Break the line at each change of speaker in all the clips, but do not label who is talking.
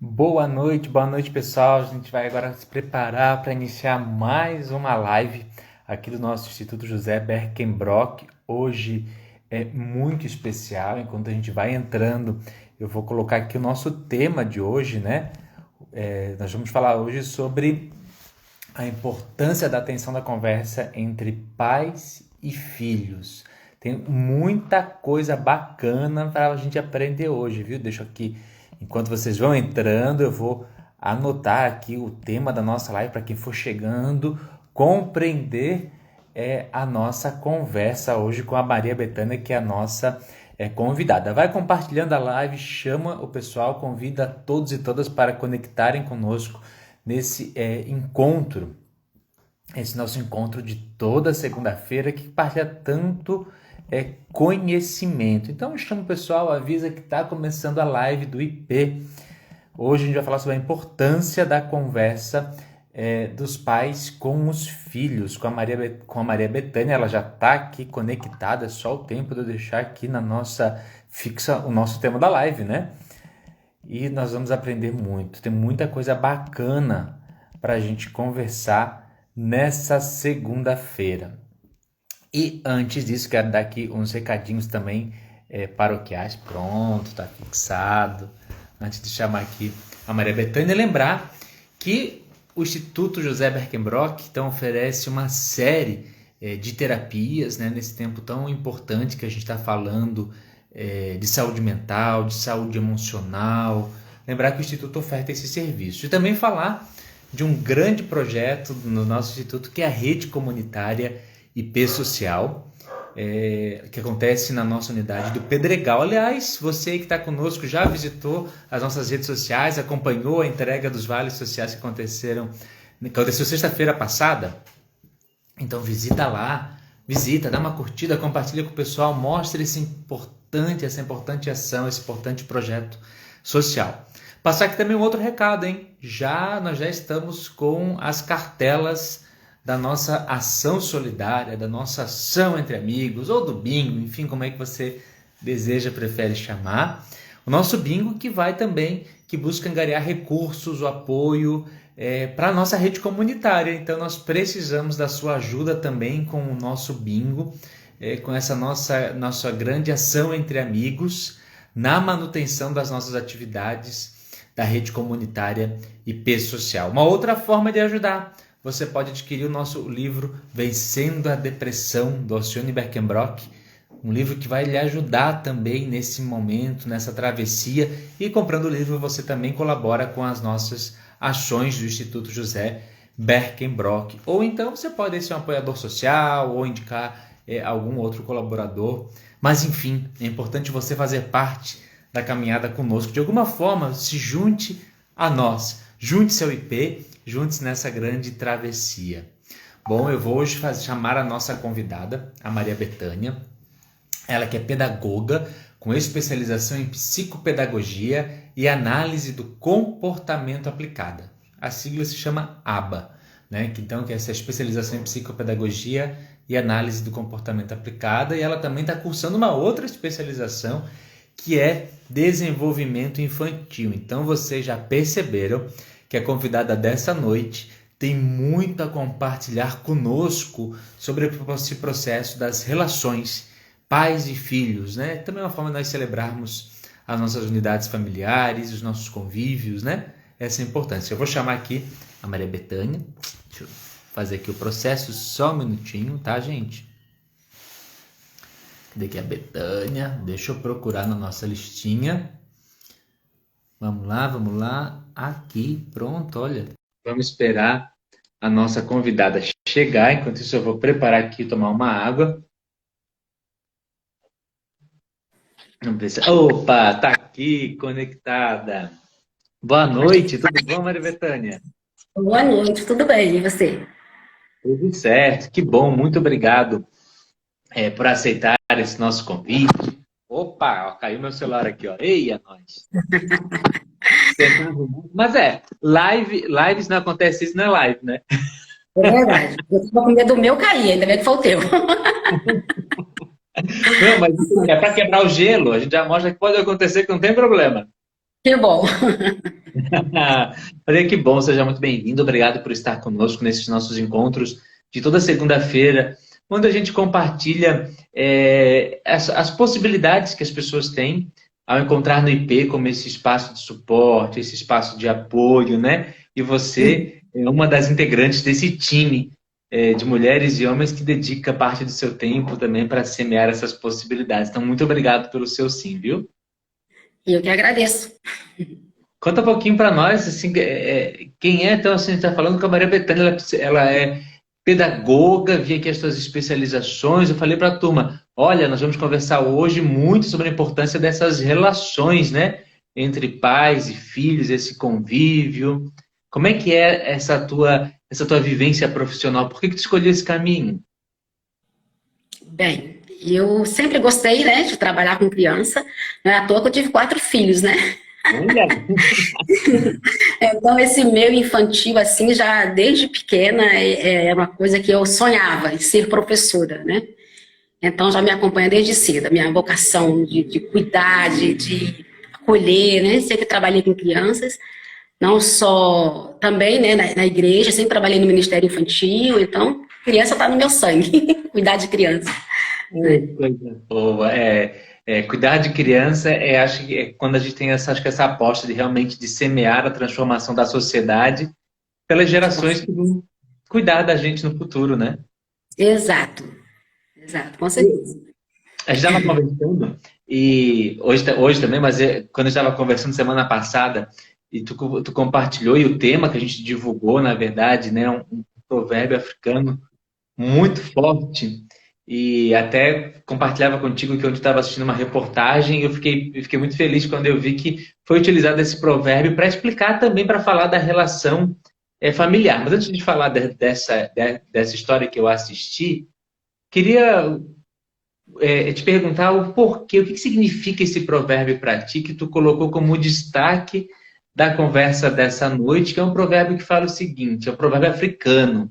Boa noite pessoal. A gente vai agora se preparar para iniciar mais uma live aqui do nosso Instituto José Berkenbrock. Hoje é muito especial. Enquanto a gente vai entrando, eu vou colocar aqui o nosso tema de hoje, né? Nós vamos falar hoje sobre a importância da atenção da conversa entre pais e filhos. Tem muita coisa bacana para a gente aprender hoje, viu? Deixa aqui, enquanto vocês vão entrando, eu vou anotar aqui o tema da nossa live para quem for chegando compreender a nossa conversa hoje com a Maria Bethânia, que é a nossa convidada. Vai compartilhando a live, chama o pessoal, convida todos e todas para conectarem conosco nesse encontro, esse nosso encontro de toda segunda-feira, que partilha tanto conhecimento. Então chama o pessoal, avisa que está começando a live do IP. Hoje a gente vai falar sobre a importância da conversa dos pais com os filhos, com a Maria Bethânia. Ela já está aqui conectada, é só o tempo de eu deixar aqui na nossa fixa o nosso tema da live, né? E nós vamos aprender muito, tem muita coisa bacana para a gente conversar nessa segunda-feira. E antes disso, quero dar aqui uns recadinhos também paroquiais. Pronto, está fixado. Antes de chamar aqui a Maria Bethânia, lembrar que o Instituto José Berkenbrock então oferece uma série de terapias, né, nesse tempo tão importante que a gente está falando de saúde mental, de saúde emocional. Lembrar que o Instituto oferta esse serviço. E também falar de um grande projeto no nosso Instituto, que é a Rede Comunitária IP Social, que acontece na nossa unidade do Pedregal. Aliás, você que está conosco já visitou as nossas redes sociais, acompanhou a entrega dos vales sociais que aconteceu sexta-feira passada? Então visita lá, dá uma curtida, compartilha com o pessoal, mostra essa importante ação, esse importante projeto social. Passar aqui também um outro recado, hein? Nós já estamos com as cartelas da nossa ação solidária, da nossa ação entre amigos, ou do bingo, enfim, como é que você prefere chamar. O nosso bingo que busca angariar recursos, o apoio para a nossa rede comunitária. Então nós precisamos da sua ajuda também com o nosso bingo, com essa nossa grande ação entre amigos, na manutenção das nossas atividades da rede comunitária IP Social. Uma outra forma de ajudar: você pode adquirir o nosso livro Vencendo a Depressão, do Alcione Berkenbrock, um livro que vai lhe ajudar também nesse momento, nessa travessia. E comprando o livro, você também colabora com as nossas ações do Instituto José Berkenbrock. Ou então você pode ser um apoiador social ou indicar algum outro colaborador. Mas enfim, é importante você fazer parte da caminhada conosco. De alguma forma, se junte a nós, junte-se ao IP, junte-se nessa grande travessia. Bom, eu vou hoje chamar a nossa convidada, a Maria Bethânia. Ela que é pedagoga, com especialização em psicopedagogia e análise do comportamento aplicada. A sigla se chama ABA, né? Então, que é essa especialização em psicopedagogia e análise do comportamento aplicada. E ela também está cursando uma outra especialização, que é desenvolvimento infantil. Então, vocês já perceberam que a convidada dessa noite tem muito a compartilhar conosco sobre esse processo das relações pais e filhos, né? Também é uma forma de nós celebrarmos as nossas unidades familiares, os nossos convívios, né? Essa é a importância. Eu vou chamar aqui a Maria Bethânia. Deixa eu fazer aqui o processo, só um minutinho, tá, gente? Cadê aqui a Bethânia? Deixa eu procurar na nossa listinha. Vamos lá. Aqui, pronto, olha. Vamos esperar a nossa convidada chegar. Enquanto isso, eu vou preparar aqui, tomar uma água. Opa, tá aqui, conectada. Boa noite, tudo bom, Maria Bethânia?
Boa noite, tudo bem? E você?
Tudo certo, que bom, muito obrigado por aceitar esse nosso convite. Opa, ó, caiu meu celular aqui, ó. Eia, nós. Mas lives não acontece isso, não é live, né?
É verdade. Eu estava com medo do meu cair, ainda bem que foi o teu.
Não, mas é para quebrar o gelo, a gente já mostra que pode acontecer, que não tem problema.
Que bom.
Olha que bom, seja muito bem-vindo. Obrigado por estar conosco nesses nossos encontros de toda segunda-feira, onde a gente compartilha as possibilidades que as pessoas têm ao encontrar no IP como esse espaço de suporte, esse espaço de apoio, né? E você é uma das integrantes desse time de mulheres e homens que dedica parte do seu tempo também para semear essas possibilidades. Então, muito obrigado pelo seu sim, viu?
E eu que agradeço.
Conta um pouquinho para nós, assim, quem é, então, assim, a gente está falando com a Maria Bethânia, ela é pedagoga, vi aqui as suas especializações, eu falei para a turma, olha, nós vamos conversar hoje muito sobre a importância dessas relações, né, entre pais e filhos, esse convívio. Como é que é essa tua vivência profissional? Por que que tu escolheu esse caminho?
Bem, eu sempre gostei, né, de trabalhar com criança. Não é à toa que eu tive 4 filhos, né?
Olha,
Então, esse meio infantil, assim, já desde pequena, é uma coisa que eu sonhava, em ser professora, né? Então, já me acompanha desde cedo, a minha vocação de cuidar, de acolher, né? Sempre trabalhei com crianças, não só também, né, na igreja, sempre trabalhei no Ministério Infantil, então, criança está no meu sangue, cuidar de criança, né?
coisa boa. Cuidar de criança acho que é quando a gente tem acho que essa aposta de realmente de semear a transformação da sociedade pelas gerações que vão cuidar da gente no futuro, né?
Exato, exato, com certeza.
A gente estava conversando, e hoje também, mas quando a gente estava conversando semana passada, e tu compartilhou, e o tema que a gente divulgou, na verdade, né, um provérbio africano muito forte, e até compartilhava contigo que eu estava assistindo uma reportagem, e eu fiquei muito feliz quando eu vi que foi utilizado esse provérbio para explicar também, para falar da relação familiar. Mas antes de falar dessa história que eu assisti, queria te perguntar o porquê, o que significa esse provérbio para ti, que tu colocou como destaque da conversa dessa noite, que é um provérbio que fala o seguinte, é um provérbio africano.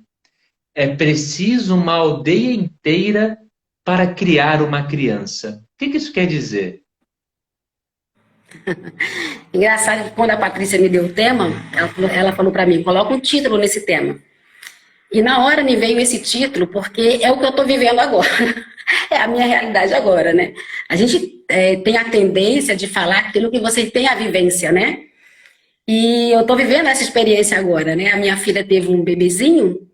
É preciso uma aldeia inteira para criar uma criança. O que isso quer dizer?
Engraçado que quando a Patrícia me deu o tema, ela falou para mim, coloca um título nesse tema. E na hora me veio esse título, porque é o que eu estou vivendo agora. É a minha realidade agora, né? A gente tem a tendência de falar aquilo que você tem a vivência, né? E eu estou vivendo essa experiência agora, né? A minha filha teve um bebezinho,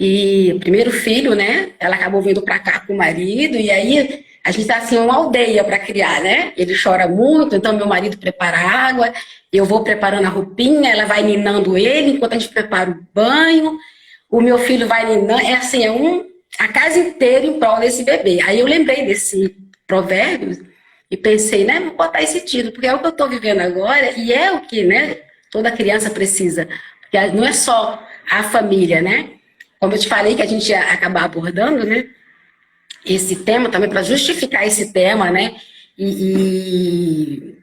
e o primeiro filho, né? Ela acabou vindo para cá com o marido, e aí a gente tá assim, uma aldeia para criar, né? Ele chora muito, então meu marido prepara água, eu vou preparando a roupinha, ela vai ninando ele, enquanto a gente prepara o banho, o meu filho vai ninando, é assim, a casa inteira em prol desse bebê. Aí eu lembrei desse provérbio e pensei, né? Vou botar esse título, porque é o que eu estou vivendo agora e é o que, né? Toda criança precisa. Porque não é só a família, né? Como eu te falei que a gente ia acabar abordando, né? Esse tema também para justificar esse tema, né? E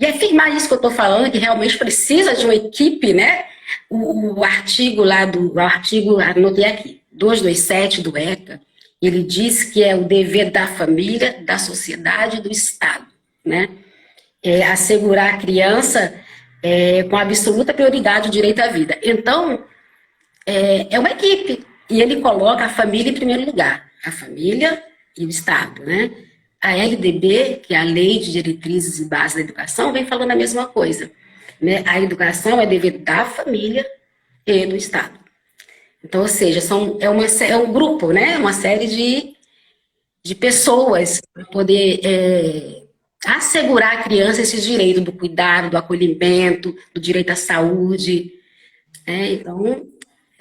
afirmar isso que eu estou falando, que realmente precisa de uma equipe, né? O artigo lá o artigo, anotei aqui, 227 do ECA, ele diz que é o dever da família, da sociedade e do Estado, né? Assegurar a criança com absoluta prioridade o direito à vida. Então, é uma equipe, e ele coloca a família em primeiro lugar, a família e o Estado, né? A LDB, que é a Lei de Diretrizes e Bases da Educação, vem falando a mesma coisa, né? A educação é dever da família e do Estado. Então, ou seja, é um grupo, né? Uma série de pessoas para poder assegurar à criança esse direito do cuidado, do acolhimento, do direito à saúde, né? Então,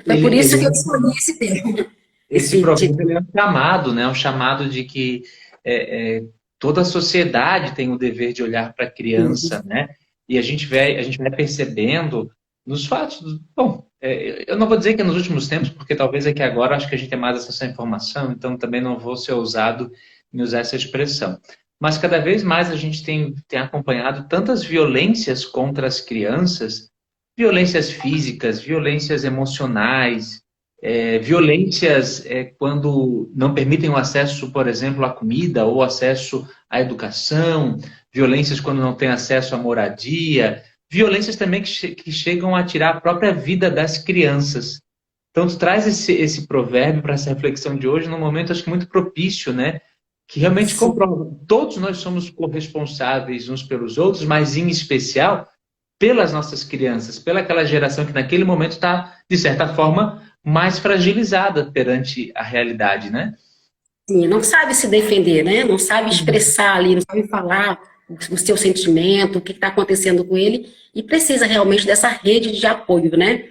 foi por
Ele,
isso que eu
ele,
escolhi esse tema.
esse provérbio ele é um chamado, né? Um chamado de que toda a sociedade tem o dever de olhar para a criança, né? E a gente vai percebendo nos fatos. Bom, eu não vou dizer que é nos últimos tempos, porque talvez é que agora acho que a gente tem mais acesso à informação, então também não vou ser ousado em usar essa expressão. Mas cada vez mais a gente tem acompanhado tantas violências contra as crianças, violências físicas, violências emocionais, violências quando não permitem o acesso, por exemplo, à comida ou acesso à educação, violências quando não tem acesso à moradia, violências também que chegam a tirar a própria vida das crianças. Então, tu traz esse provérbio para essa reflexão de hoje num momento, acho que muito propício, né? Que realmente
Sim.
comprova. Todos nós somos corresponsáveis uns pelos outros, mas em especial pelas nossas crianças, pelaquela geração que naquele momento está, de certa forma, mais fragilizada perante a realidade, né?
Sim, não sabe se defender, né? Não sabe expressar ali, não sabe falar o seu sentimento, o que está acontecendo com ele, e precisa realmente dessa rede de apoio, né?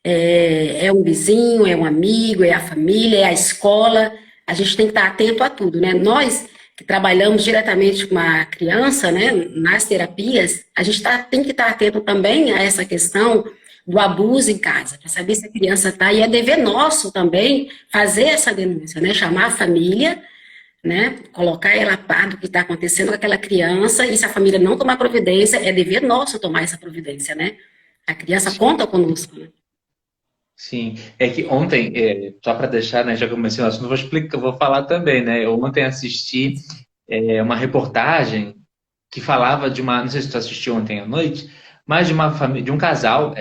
É um vizinho, é um amigo, é a família, é a escola. A gente tem que estar atento a tudo, né? Nós que trabalhamos diretamente com a criança, né, nas terapias, a gente tem que estar atento também a essa questão do abuso em casa, para saber se a criança está, e é dever nosso também fazer essa denúncia, né? Chamar a família, né? Colocar ela a par do que está acontecendo com aquela criança, e se a família não tomar providência, é dever nosso tomar essa providência, né? A criança conta conosco, né?
Sim, é que ontem, só para deixar, né, já que eu comecei o assunto, eu vou explicar, eu vou falar também, né? Eu ontem assisti uma reportagem que falava de uma, não sei se tu assistiu ontem à noite, mas de uma família, de um casal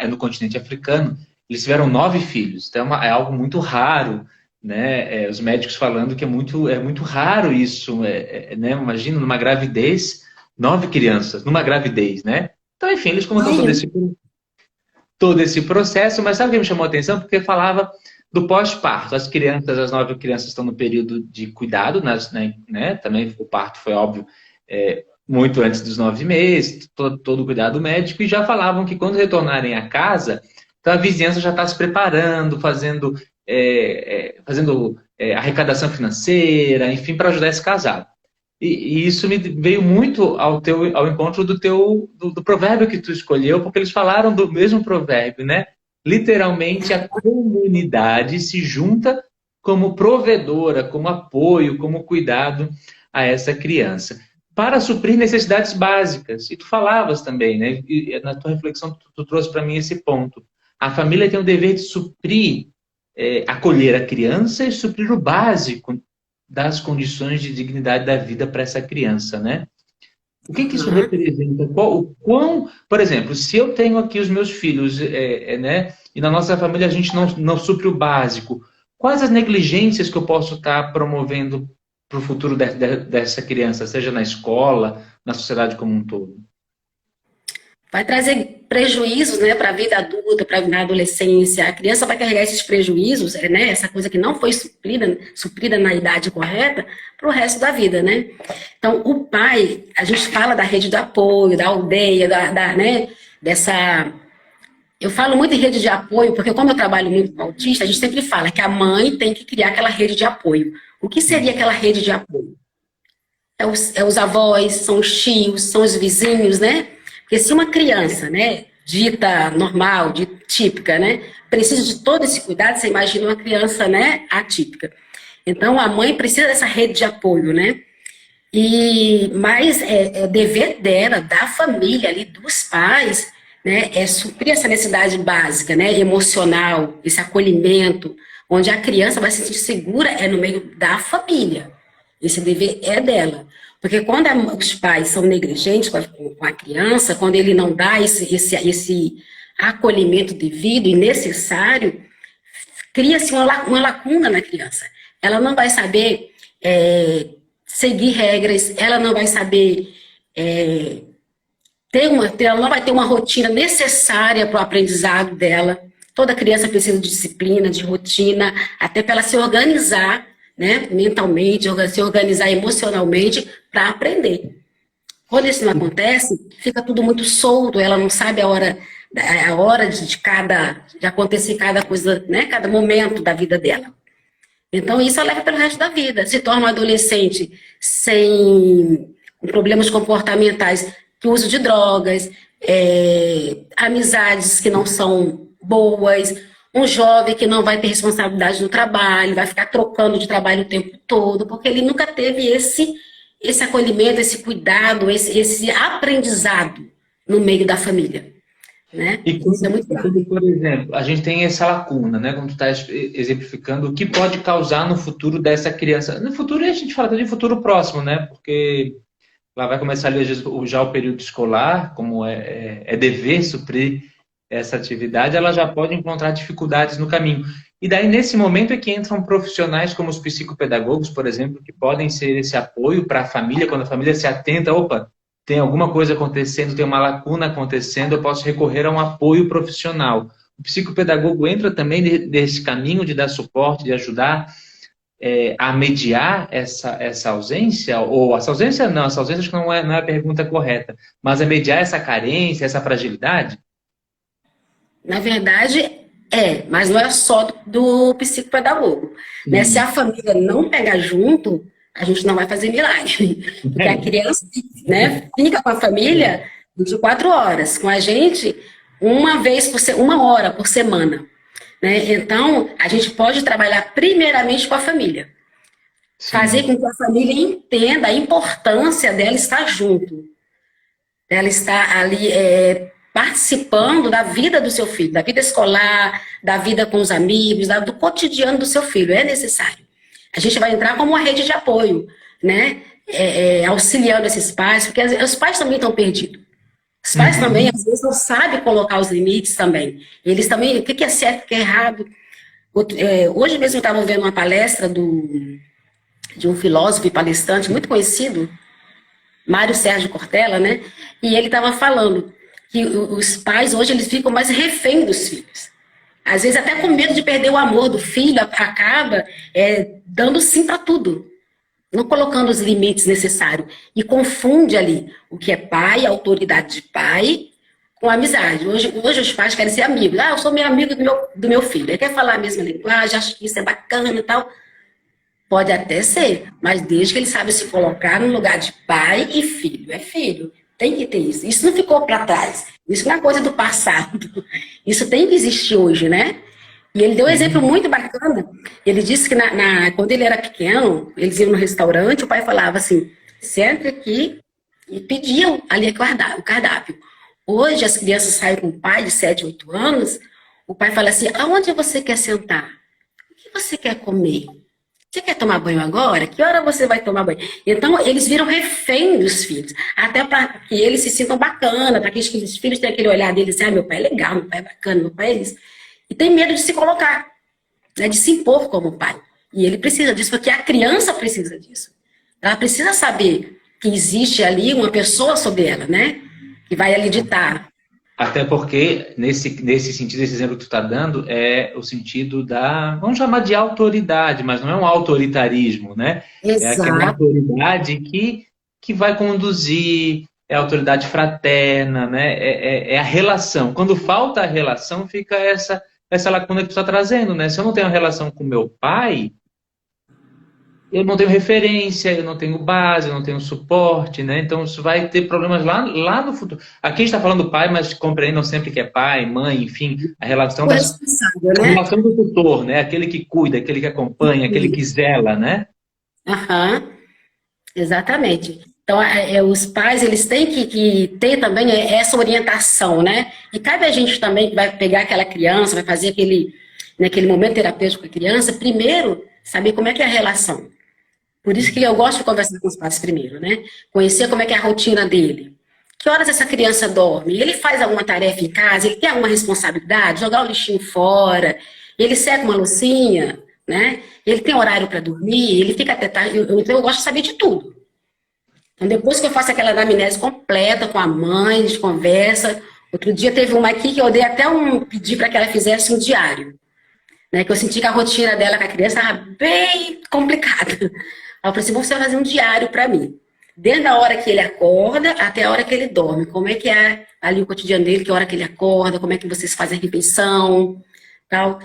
no continente africano. Eles tiveram 9 filhos, então é algo muito raro, né? Os médicos falando que é muito raro isso, né? Imagina numa gravidez, 9 crianças numa gravidez, né? Então, enfim, eles contam
Ai,
todo esse processo, mas sabe o que me chamou a atenção? Porque falava do pós-parto. As 9 crianças estão no período de cuidado, né? Também o parto foi óbvio, muito antes dos 9 meses, todo o cuidado médico, e já falavam que quando retornarem à casa, então a vizinhança já está se preparando, fazendo arrecadação financeira, enfim, para ajudar esse casal. E isso me veio muito ao encontro do provérbio que tu escolheu, porque eles falaram do mesmo provérbio, né? Literalmente a comunidade se junta como provedora, como apoio, como cuidado a essa criança, para suprir necessidades básicas. E tu falavas também, né? E na tua reflexão tu trouxe para mim esse ponto. A família tem o dever de suprir, acolher a criança e suprir o básico das condições de dignidade da vida para essa criança, né? O que isso
aham.
representa? Por exemplo, se eu tenho aqui os meus filhos, né, e na nossa família a gente não supre o básico, quais as negligências que eu posso estar promovendo para o futuro dessa criança, seja na escola, na sociedade como um todo?
Vai trazer prejuízos, né, para a vida adulta, para a adolescência. A criança vai carregar esses prejuízos, né, essa coisa que não foi suprida na idade correta, para o resto da vida, né? Então, o pai, a gente fala da rede de apoio, da aldeia, né, dessa. Eu falo muito em rede de apoio, porque como eu trabalho muito com autista, a gente sempre fala que a mãe tem que criar aquela rede de apoio. O que seria aquela rede de apoio? É os avós, são os tios, são os vizinhos, né? Porque se uma criança, né, dita normal, típica, né, precisa de todo esse cuidado, você imagina uma criança, né, atípica. Então, a mãe precisa dessa rede de apoio, né? Mas é dever dela, da família ali, dos pais, né, é suprir essa necessidade básica, né, emocional, esse acolhimento, onde a criança vai se sentir segura é no meio da família. Esse dever é dela. Porque quando os pais são negligentes com a criança, quando ele não dá esse acolhimento devido e necessário, cria-se uma lacuna na criança. Ela não vai saber seguir regras, ela não vai saber ela não vai ter uma rotina necessária para o aprendizado dela. Toda criança precisa de disciplina, de rotina, até para ela se organizar, né, mentalmente, se organizar emocionalmente para aprender. Quando isso não acontece, fica tudo muito solto, ela não sabe a hora de acontecer cada coisa, né, cada momento da vida dela. Então, isso ela leva pelo resto da vida. Se torna um adolescente com problemas comportamentais, que uso de drogas, amizades que não são boas, um jovem que não vai ter responsabilidade no trabalho, vai ficar trocando de trabalho o tempo todo, porque ele nunca teve esse acolhimento, esse cuidado, esse aprendizado no meio da família. né?
E
Isso é muito grave.
quando, por exemplo, a gente tem essa lacuna, né? Como tu está exemplificando, o que pode causar no futuro dessa criança? No futuro, a gente fala até de futuro próximo, né? Porque lá vai começar ali, às vezes, já o período escolar, como é dever suprir essa atividade, ela já pode encontrar dificuldades no caminho. E daí, nesse momento, é que entram profissionais como os psicopedagogos, por exemplo, que podem ser esse apoio para a família, quando a família se atenta, opa, tem alguma coisa acontecendo, tem uma lacuna acontecendo, eu posso recorrer a um apoio profissional. O psicopedagogo entra também nesse caminho de dar suporte, de ajudar a mediar essa ausência, ou essa ausência não, essa ausência acho que não é a pergunta correta, mas a mediar essa carência, essa fragilidade?
Na verdade, mas não é só do psicopedagogo, né? Se a
Sim.
família não pegar junto, a gente não vai fazer milagre, porque a criança, né, fica com a família 24 horas, com a gente uma vez uma hora por semana, né? Então, a gente pode trabalhar primeiramente com a família, fazer
Sim.
com que a família entenda a importância dela estar junto, ela está ali participando da vida do seu filho, da vida escolar, da vida com os amigos, do cotidiano do seu filho. É necessário. A gente vai entrar como uma rede de apoio, né? Auxiliando esses pais, porque os pais também estão perdidos. Os pais também,
Uhum.
às vezes, não sabem colocar os limites também. Eles também, o que é certo, o que é errado. Hoje mesmo eu estava vendo uma palestra de um filósofo e palestrante muito conhecido, Mário Sérgio Cortella, né? E ele estava falando que os pais hoje eles ficam mais refém dos filhos. Às vezes até com medo de perder o amor do filho, acaba dando sim para tudo, não colocando os limites necessários. E confunde ali o que é pai, a autoridade de pai, com amizade. Hoje os pais querem ser amigos. Ah, eu sou meu amigo do meu filho. Ele quer falar a mesma linguagem, acho que isso é bacana e tal. Pode até ser, mas desde que ele sabe se colocar no lugar de pai e filho. É filho. Tem que ter isso. Isso não ficou para trás. Isso não é coisa do passado. Isso tem que existir hoje, né? E ele deu um exemplo
Sim.
muito bacana. Ele disse que quando ele era pequeno, eles iam no restaurante, o pai falava assim: senta aqui e pediam ali o cardápio. Hoje as crianças saem com o pai de 7, 8 anos, o pai fala assim: aonde você quer sentar? O que você quer comer? Você quer tomar banho agora? Que hora você vai tomar banho? Então, eles viram refém dos filhos. Até para que eles se sintam bacana, para que os filhos tenham aquele olhar deles, assim, meu pai é legal, meu pai é bacana, meu pai é isso. E tem medo de se colocar, né, de se impor como pai. E ele precisa disso, porque a criança precisa disso. Ela precisa saber que existe ali uma pessoa sobre ela, né? Que vai ali ditar.
Até porque, nesse sentido, esse exemplo que tu está dando é o sentido vamos chamar de autoridade, mas não é um autoritarismo, né? É aquela
Exato.
autoridade que vai conduzir, é a autoridade fraterna, né? É a relação. Quando falta a relação, fica essa lacuna que tu está trazendo, né? Se eu não tenho relação com meu pai, eu não tenho referência, eu não tenho base, eu não tenho suporte, né? Então isso vai ter problemas lá no futuro. Aqui a gente está falando do pai, mas compreendam sempre que é pai, mãe, enfim,
O responsável,
a
né?
relação do tutor, né? Aquele que cuida, aquele que acompanha, aquele que zela, né?
Aham. Exatamente. Então, os pais, eles têm que ter também essa orientação, né? E cabe a gente também, que vai pegar aquela criança, vai fazer naquele momento terapêutico com a criança, primeiro, saber como é que é a relação. Por isso que eu gosto de conversar com os pais primeiro, né? Conhecer como é que é a rotina dele. Que horas essa criança dorme? Ele faz alguma tarefa em casa? Ele tem alguma responsabilidade? Jogar o lixinho fora? Ele seca uma loucinha? Né? Ele tem horário para dormir? Ele fica até tarde? Então eu gosto de saber de tudo. Então depois que eu faço aquela anamnese completa com a mãe, a gente conversa. Outro dia teve uma aqui que eu dei até pedi para que ela fizesse um diário, né? Que eu senti que a rotina dela com a criança estava bem complicada. Aí eu falei assim, você vai fazer um diário para mim. Desde a hora que ele acorda até a hora que ele dorme. Como é que é ali o cotidiano dele, que hora que ele acorda, como é que vocês fazem a refeição, tal.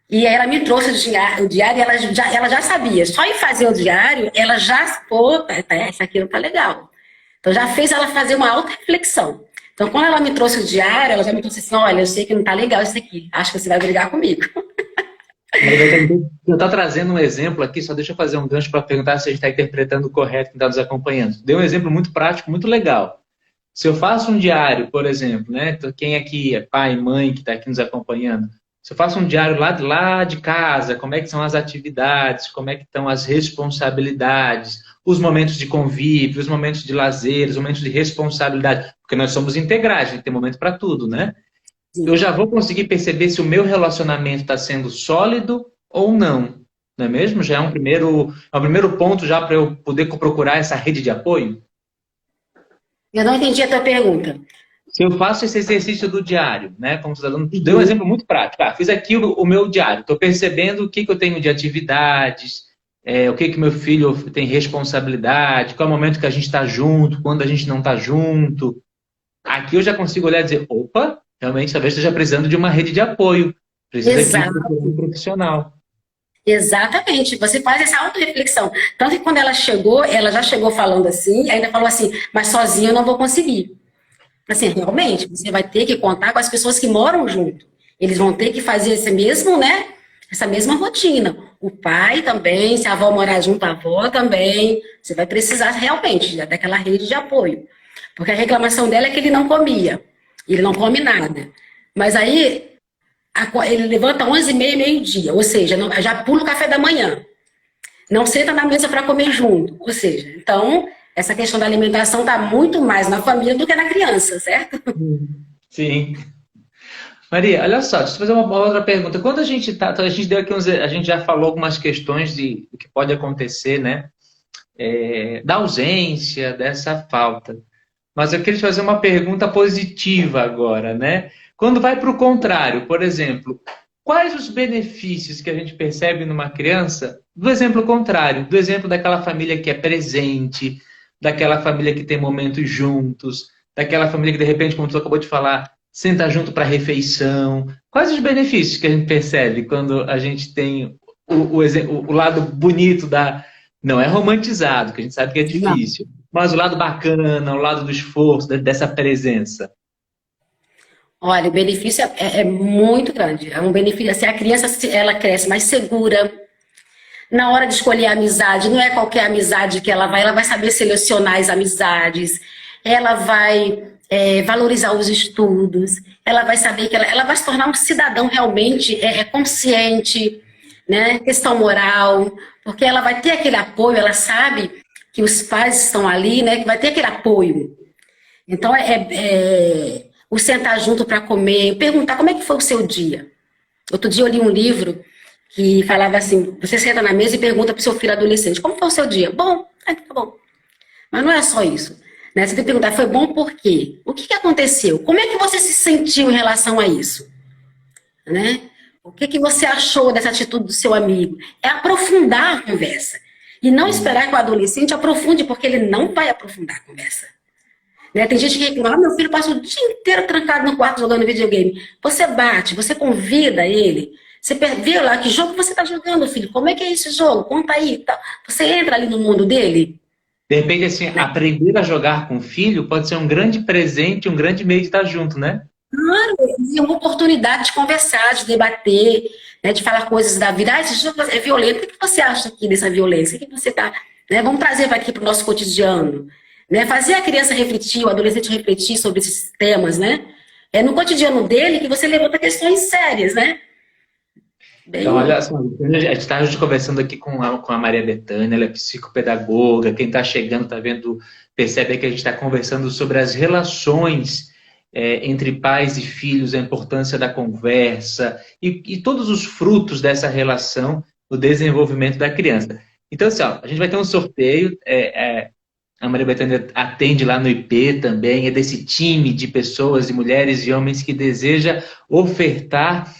E aí ela me trouxe o diário e ela já sabia. Só em fazer o diário, ela já, pô, isso aqui não tá legal. Então já fez ela fazer uma auto-reflexão. Então quando ela me trouxe o diário, ela já me trouxe assim, olha, eu sei que não tá legal isso aqui. Acho que você vai brigar comigo.
Eu estou trazendo um exemplo aqui, só deixa eu fazer um gancho para perguntar se a gente está interpretando correto quem está nos acompanhando. Deu um exemplo muito prático, muito legal. Se eu faço um diário, por exemplo, né? Quem aqui é pai, mãe, que está aqui nos acompanhando, se eu faço um diário lá de casa, como é que são as atividades, como é que estão as responsabilidades, os momentos de convívio, os momentos de lazer, os momentos de responsabilidade, porque nós somos integrais, a gente tem momento para tudo, né? Eu
Sim.
já vou conseguir perceber se o meu relacionamento está sendo sólido ou não, não é mesmo? Já é um primeiro ponto já para eu poder procurar essa rede de apoio.
Eu não entendi a tua pergunta.
Se eu faço esse exercício do diário, né? Como você está dando, deu um
Uhum.
exemplo muito prático. Ah, fiz aqui o meu diário, estou percebendo o que, que eu tenho de atividades, o que, que meu filho tem responsabilidade, qual é o momento que a gente está junto, quando a gente não está junto. Aqui eu já consigo olhar e dizer, opa, realmente talvez esteja precisando de uma rede de apoio. Precisa aqui
Exato.
procurar um profissional.
Exatamente, você faz essa autorreflexão. Tanto que quando ela chegou, ela já chegou falando assim, ainda falou assim, mas sozinha eu não vou conseguir. Assim, realmente, você vai ter que contar com as pessoas que moram junto. Eles vão ter que fazer esse mesmo, né? Essa mesma rotina. O pai também, se a avó morar junto, a avó também. Você vai precisar realmente daquela rede de apoio. Porque a reclamação dela é que ele não comia. Ele não come nada. Mas aí, ele levanta 11h30, meio-dia. Ou seja, já pula o café da manhã. Não senta na mesa para comer junto. Ou seja, então, essa questão da alimentação está muito mais na família do que na criança, certo?
Sim. Maria, olha só, deixa eu fazer uma outra pergunta. Quando a gente tá, a gente deu aqui a gente já falou algumas questões do que pode acontecer, né? Da ausência, dessa falta. Mas eu queria te fazer uma pergunta positiva agora, né? Quando vai para o contrário, por exemplo, quais os benefícios que a gente percebe numa criança do exemplo contrário, do exemplo daquela família que é presente, daquela família que tem momentos juntos, daquela família que, de repente, como tu acabou de falar, senta junto para a refeição. Quais os benefícios que a gente percebe quando a gente tem o lado bonito da. Não é romantizado, que a gente sabe que é
Não.
difícil. Mas o lado bacana, o lado do esforço, dessa presença.
Olha, o benefício é muito grande. É um benefício. Assim, a criança ela cresce mais segura. Na hora de escolher a amizade, não é qualquer amizade que ela vai saber selecionar as amizades, ela vai valorizar os estudos, ela vai saber que ela vai se tornar um cidadão realmente consciente, né? Questão moral, porque ela vai ter aquele apoio, ela sabe que os pais estão ali, né? Que vai ter aquele apoio. Então, o sentar junto para comer, perguntar como é que foi o seu dia. Outro dia eu li um livro que falava assim, você senta na mesa e pergunta para o seu filho adolescente, como foi o seu dia? Bom, tá bom. Mas não é só isso. Né? Você tem que perguntar, foi bom por quê? O que aconteceu? Como é que você se sentiu em relação a isso? Né? O que você achou dessa atitude do seu amigo? É aprofundar a conversa. E não esperar que o adolescente aprofunde, porque ele não vai aprofundar a conversa. Né? Tem gente que reclama, meu filho passa o dia inteiro trancado no quarto jogando videogame. Você bate, você convida ele, você vê lá que jogo você está jogando, filho, como é que é esse jogo? Conta aí. Tá. Você entra ali no mundo dele.
De repente, assim,
Né?
aprender a jogar com o filho pode ser um grande presente, um grande meio de estar junto, né?
Claro, é uma oportunidade de conversar, de debater, né, de falar coisas da vida. Ah, esse jogo é violento, o que você acha aqui dessa violência? O que você está. Né, vamos trazer aqui para o nosso cotidiano. Né, fazer a criança refletir, o adolescente refletir sobre esses temas, né? É no cotidiano dele que você levanta questões sérias, né?
Então,
Bem,
olha só, a gente está conversando aqui com a Maria Bethânia, ela é psicopedagoga, quem está chegando está vendo, percebe que a gente está conversando sobre as relações entre pais e filhos, a importância da conversa e todos os frutos dessa relação no desenvolvimento da criança. Então, assim, ó, a gente vai ter um sorteio, a Maria Bethânia atende lá no IP também, é desse time de pessoas, e mulheres e homens que deseja ofertar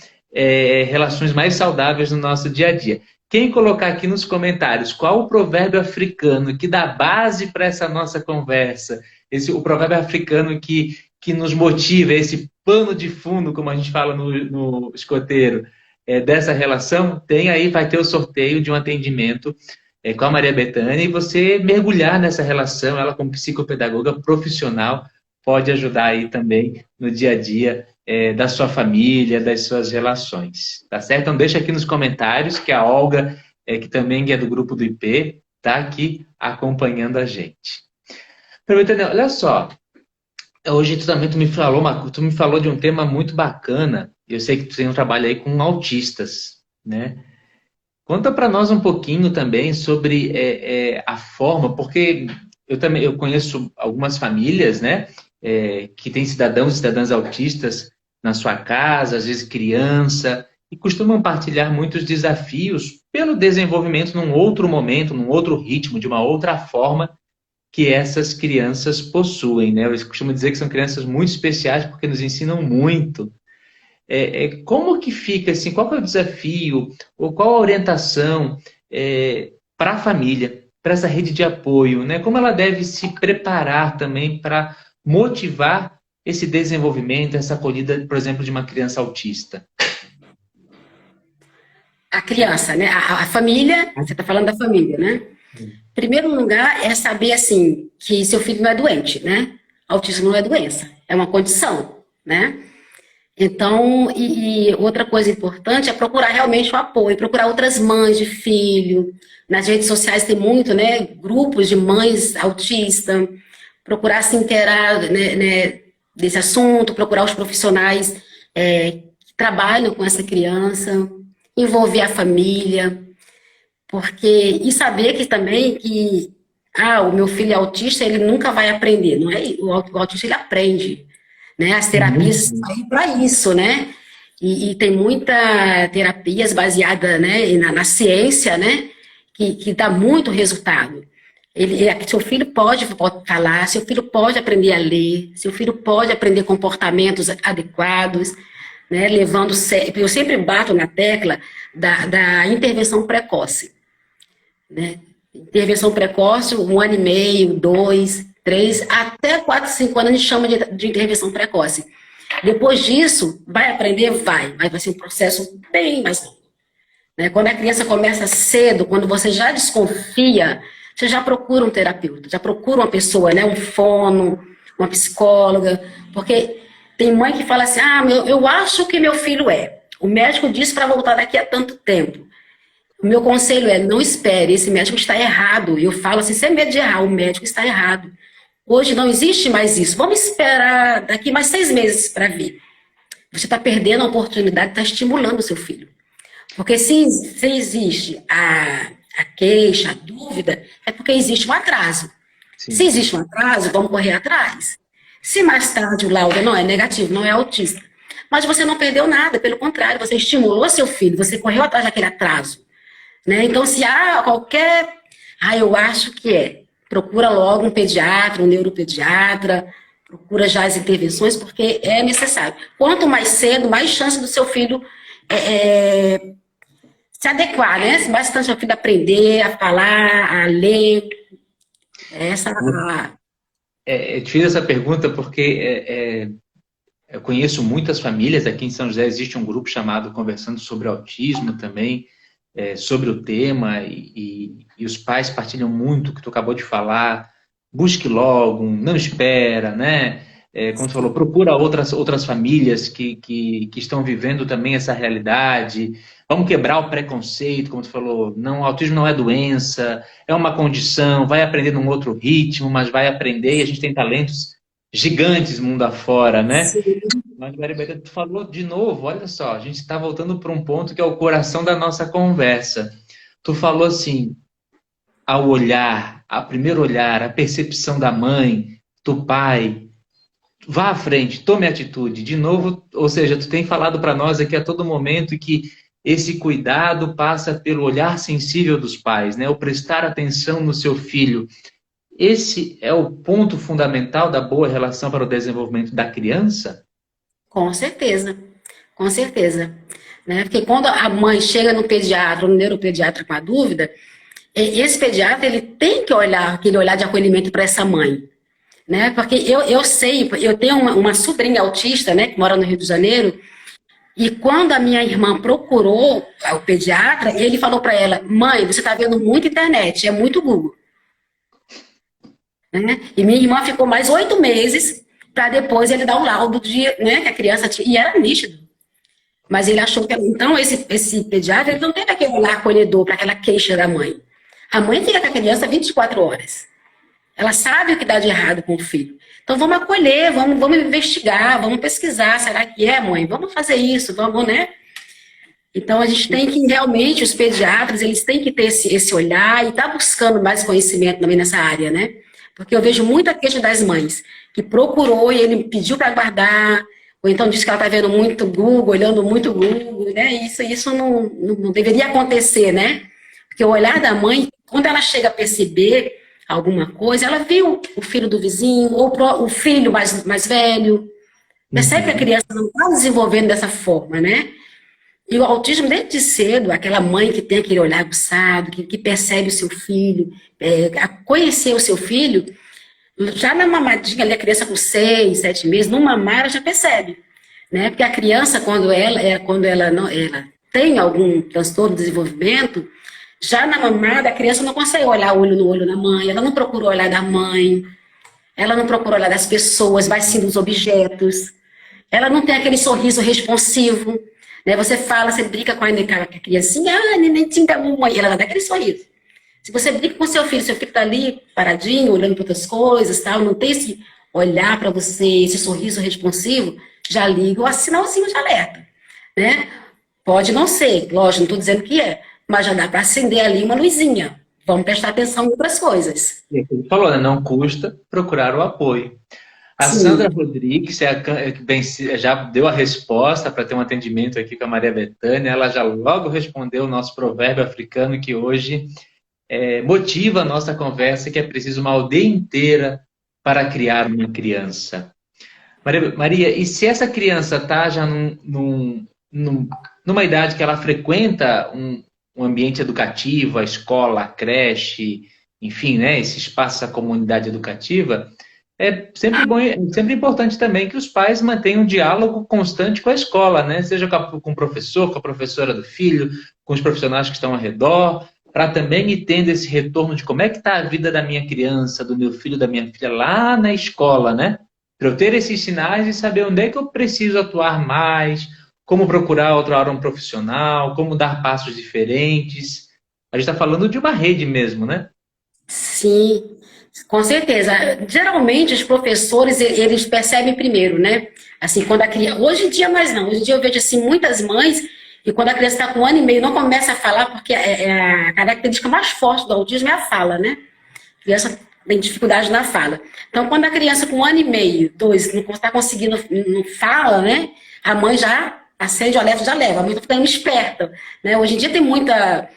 relações mais saudáveis no nosso dia a dia. Quem colocar aqui nos comentários qual o provérbio africano que dá base para essa nossa conversa, o provérbio africano que nos motiva, esse pano de fundo, como a gente fala no escoteiro, dessa relação, vai ter o sorteio de um atendimento com a Maria Bethânia, e você mergulhar nessa relação, ela como psicopedagoga profissional, pode ajudar aí também no dia a dia da sua família, das suas relações. Tá certo? Então deixa aqui nos comentários que a Olga, que também é do grupo do IP, está aqui acompanhando a gente. Olha só, Hoje tu me falou de um tema muito bacana. Eu sei que tu tem um trabalho aí com autistas, né? Conta para nós um pouquinho também sobre a forma, porque eu conheço algumas famílias, né, que têm cidadãos e cidadãs autistas na sua casa, às vezes criança, e costumam partilhar muitos desafios pelo desenvolvimento num outro momento, num outro ritmo, de uma outra forma que essas crianças possuem, né? Eu costumo dizer que são crianças muito especiais porque nos ensinam muito. Como que fica assim? Qual que é o desafio ou qual a orientação para a família, para essa rede de apoio, né? Como ela deve se preparar também para motivar esse desenvolvimento, essa acolhida, por exemplo, de uma criança autista?
A criança, né? A família, você está falando da família, né? Em primeiro lugar, é saber, assim, que seu filho não é doente, né? Autismo não é doença, é uma condição, né? Então, e outra coisa importante é procurar realmente o apoio, procurar outras mães de filho. Nas redes sociais tem muito, né? Grupos de mães autistas, procurar se inteirar, né, desse assunto, procurar os profissionais que trabalham com essa criança, envolver a família, porque e saber que também que o meu filho é autista, ele nunca vai aprender, não é? O autista ele aprende, né? As terapias
Muito.
estão aí para isso, né? E tem muita terapias baseada, né, na ciência, né? Que dá muito resultado. Seu filho pode falar, seu filho pode aprender a ler, seu filho pode aprender comportamentos adequados, né? Levando, eu sempre bato na tecla da intervenção precoce, né? Intervenção precoce, 1 ano e meio, 2, 3, até 4, 5 anos a gente chama de intervenção precoce. Depois disso, vai aprender? Vai, vai ser um processo bem mais longo, né? Quando a criança começa cedo, quando você já desconfia, você já procura um terapeuta, já procura uma pessoa, né? Um fono, uma psicóloga, porque tem mãe que fala assim, eu acho que meu filho é. O médico disse para voltar daqui a tanto tempo. O meu conselho é, não espere, esse médico está errado. Eu falo assim, sem medo de errar, o médico está errado. Hoje não existe mais isso. Vamos esperar daqui mais 6 meses para ver. Você está perdendo a oportunidade, está estimulando o seu filho. Porque se existe a queixa, a dúvida, é porque existe um atraso. Se
Sim.
existe um atraso, vamos correr atrás. Se mais tarde o laudo não é negativo, não é autista, mas você não perdeu nada, pelo contrário, você estimulou seu filho, você correu atrás daquele atraso. Né? Então, se há qualquer. Eu acho que é. Procura logo um pediatra, um neuropediatra, procura já as intervenções, porque é necessário. Quanto mais cedo, mais chance do seu filho se adequar, né? Mais chance do seu filho aprender a falar, a ler. Essa.
Eu te fiz essa pergunta porque eu conheço muitas famílias. Aqui em São José existe um grupo chamado Conversando sobre Autismo também, sobre o tema, e os pais partilham muito o que tu acabou de falar. Busque logo, não espera, né? Como tu falou, procura outras famílias que estão vivendo também essa realidade. Vamos quebrar o preconceito, como tu falou. Não, o autismo não é doença, é uma condição, vai aprender num outro ritmo, mas vai aprender, e a gente tem talentos gigantes mundo afora, né? Mas, Maribel, tu falou de novo, olha só, a gente está voltando para um ponto que é o coração da nossa conversa. Tu falou assim, ao olhar, a primeiro olhar, a percepção da mãe, do pai, vá à frente, tome atitude. De novo, ou seja, tu tem falado para nós aqui a todo momento que esse cuidado passa pelo olhar sensível dos pais, né? O prestar atenção no seu filho. Esse é o ponto fundamental da boa relação para o desenvolvimento da criança?
Com certeza, com certeza. Né? Porque quando a mãe chega no pediatra, no neuropediatra com a dúvida, esse pediatra ele tem que olhar, aquele olhar de acolhimento para essa mãe. Né? Porque eu sei, eu tenho uma sobrinha autista, né, que mora no Rio de Janeiro, e quando a minha irmã procurou o pediatra, ele falou para ela, mãe, você está vendo muito internet, é muito Google. Né? E minha irmã ficou mais 8 meses para depois ele dar o laudo de, né, que a criança tinha, e era nítido. Mas ele achou que, então, esse pediatra, ele não teve aquele olhar acolhedor para aquela queixa da mãe. A mãe fica com a criança 24 horas. Ela sabe o que dá de errado com o filho. Então vamos acolher, vamos investigar, vamos pesquisar. Será que é, mãe? Vamos fazer isso, vamos, né? Então a gente tem que realmente, os pediatras, eles têm que ter esse olhar e tá buscando mais conhecimento também nessa área, né? Porque eu vejo muita queixa das mães, que procurou e ele pediu para guardar, ou então disse que ela está vendo muito Google, olhando muito Google, né? Isso não deveria acontecer, né? Porque o olhar da mãe, quando ela chega a perceber alguma coisa, ela viu o filho do vizinho, ou o filho mais velho, percebe que a criança não está desenvolvendo dessa forma, né? E o autismo, desde cedo, aquela mãe que tem aquele olhar aguçado, que percebe o seu filho, a conhecer o seu filho, já na mamadinha, ali, a criança com 6, 7 meses, no mamar, ela já percebe. Né? Porque a criança, quando ela tem algum transtorno de desenvolvimento, já na mamada, a criança não consegue olhar olho no olho da mãe, ela não procura olhar da mãe, ela não procura olhar das pessoas, vai sim dos objetos, ela não tem aquele sorriso responsivo. Né? Você fala, você brinca com a criancinha, neném tinha mamãe, ela dá aquele sorriso. Se você brinca com seu filho está ali paradinho, olhando para outras coisas, tal, não tem esse olhar para você, esse sorriso responsivo, já liga o sinalzinho de alerta. Né? Pode não ser, lógico, não estou dizendo que é, mas já dá para acender ali uma luzinha. Vamos prestar atenção em outras coisas.
E aquilo que falou, né? Não custa procurar o apoio. A
Sim.
Sandra Rodrigues já deu a resposta para ter um atendimento aqui com a Maria Bethânia. Ela já logo respondeu o nosso provérbio africano que hoje motiva a nossa conversa, que é preciso uma aldeia inteira para criar uma criança. Maria, e se essa criança está já numa idade que ela frequenta um ambiente educativo, a escola, a creche, enfim, né, esse espaço, essa comunidade educativa, é sempre bom, é sempre importante também que os pais mantenham um diálogo constante com a escola, né? Seja com o professor, com a professora do filho, com os profissionais que estão ao redor, para também ir tendo esse retorno de como é que está a vida da minha criança, do meu filho, da minha filha lá na escola, né? Para eu ter esses sinais e saber onde é que eu preciso atuar mais, como procurar outra hora um profissional, como dar passos diferentes. A gente está falando de uma rede mesmo, né?
Sim, com certeza. Geralmente os professores, eles percebem primeiro, né? Assim, quando a criança... Hoje em dia mais não. Hoje em dia eu vejo assim muitas mães que quando a criança está com 1 ano e meio não começa a falar, porque a característica mais forte do autismo é a fala, né? A criança tem dificuldade na fala. Então, quando a criança com 1 ano e meio, 2, não está conseguindo, não fala, né? A mãe já acende o alerta, já leva. A mãe está ficando esperta, né? Hoje em dia tem muita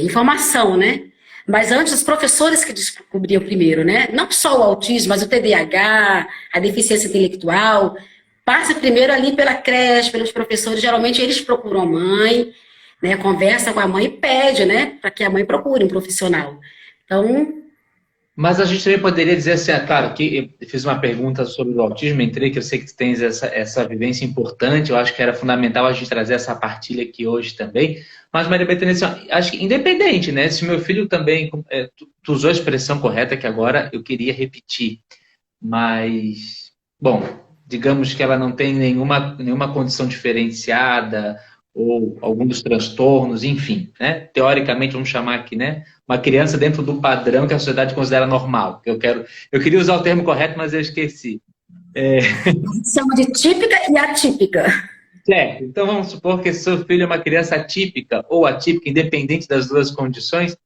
informação, né? Mas antes, os professores que descobriam primeiro, né? Não só o autismo, mas o TDAH, a deficiência intelectual. Passa primeiro ali pela creche, pelos professores. Geralmente, eles procuram a mãe, né? Conversa com a mãe e pede, né? Para que a mãe procure um profissional. Então...
Mas a gente também poderia dizer assim, claro, que eu fiz uma pergunta sobre o autismo, entrei, que eu sei que tu tens essa vivência importante, eu acho que era fundamental a gente trazer essa partilha aqui hoje também. Mas, Maria Bethânia, assim, acho que independente, né? Se meu filho também... tu usou a expressão correta que agora eu queria repetir. Mas, bom, digamos que ela não tem nenhuma condição diferenciada ou algum dos transtornos, enfim, né? Teoricamente, vamos chamar aqui, né? Uma criança dentro do padrão que a sociedade considera normal. Eu queria usar o termo correto, mas eu esqueci.
Chama de típica e atípica.
Certo. Então vamos supor que seu filho é uma criança atípica ou atípica, independente das duas condições.